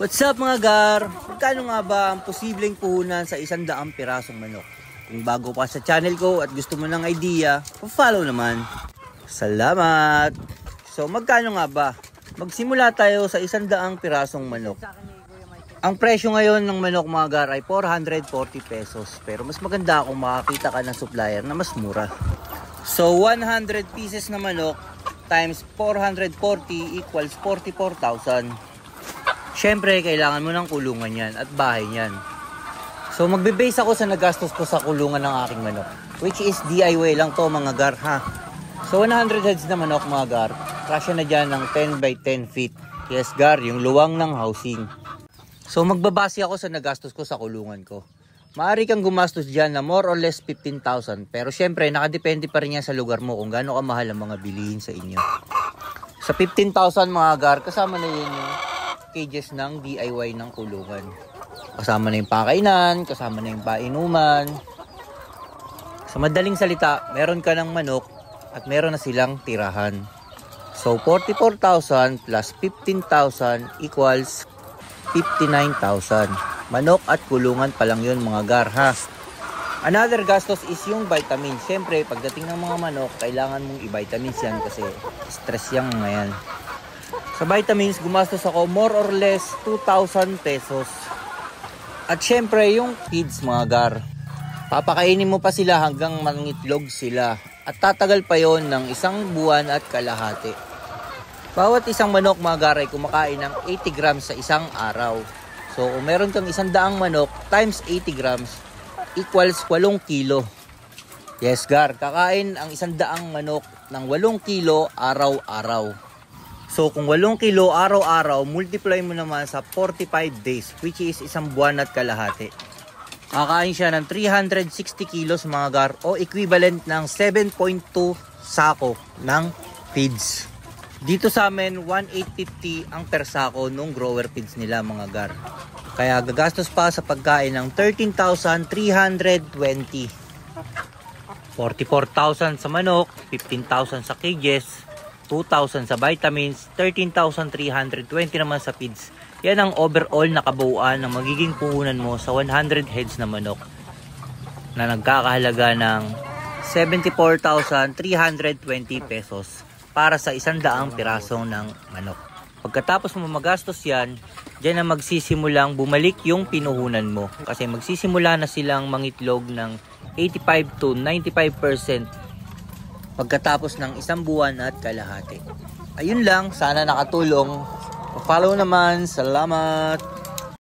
What's up mga gar? Magkano nga ba ang posibleng puhunan sa 100 pirasong manok? Kung bago pa sa channel ko at gusto mo ng idea, follow naman. Salamat! So magkano nga ba? Magsimula tayo sa 100 pirasong manok. Ang presyo ngayon ng manok mga gar ay 440 pesos. Pero mas maganda kung makakita ka ng supplier na mas mura. So 100 pieces na manok times 440 equals 44,000. Siyempre, kailangan mo ng kulungan yan at bahay yan. So, magbe-base ako sa nagastos ko sa kulungan ng aking manok. Which is DIY lang to mga gar ha. So, 100 heads na manok mga gar. Kasya na dyan ng 10 by 10 feet. Yes gar, yung luwang ng housing. So, magbabase ako sa nagastos ko sa kulungan ko. Maaari kang gumastos dyan na more or less 15,000. Pero siyempre, nakadepende pa rin yan sa lugar mo kung gaano kamahal ang mga bilihin sa inyo. Sa 15,000 mga gar, kasama na yun yung cages ng DIY ng kulungan. Kasama na yung pakainan, kasama na yung painuman. Sa madaling salita, meron ka ng manok at meron na silang tirahan. So 44,000 plus 15,000 equals 59,000. Manok at kulungan pa lang yun mga gar ha. Another gastos is yung vitamin. Siyempre, pagdating ng mga manok, kailangan mong i-vitamins yan kasi stress yung mga yan. Sa vitamins, gumastos ako more or less 2,000 pesos. At syempre, yung feeds mga gar. Papakainin mo pa sila hanggang mangitlog sila. At tatagal pa yon ng 1 buwan at kalahati. Bawat isang manok mga gar ay kumakain ng 80 grams sa isang araw. So, kung meron kang 100 manok times 80 grams equals 8 kilo. Yes gar, kakain ang 100 manok ng 8 kilo araw-araw. So kung 8 kilo araw-araw, multiply mo naman sa 45 days, which is 1 buwan at kalahati. Kakain siya ng 360 kilos mga gar o equivalent ng 7.2 sako ng feeds. Dito sa amin, 1,850 ang per sako nung grower feeds nila mga gar. Kaya gagastos pa sa pagkain ng 13,320. 44,000 sa manok, 15,000 sa cages, 2,000 sa vitamins, 13,320 naman sa feeds. Yan ang overall na kabuuan ng magiging puhunan mo sa 100 heads na manok na nagkakahalaga ng 74,320 pesos para sa 100 pirasong ng manok. Pagkatapos mo magastos yan, dyan na magsisimulang bumalik yung pinuhunan mo kasi magsisimula na silang mangitlog ng 85 to 95% pagkatapos ng 1 buwan at kalahati. Ayun lang, sana nakatulong. Follow naman, salamat!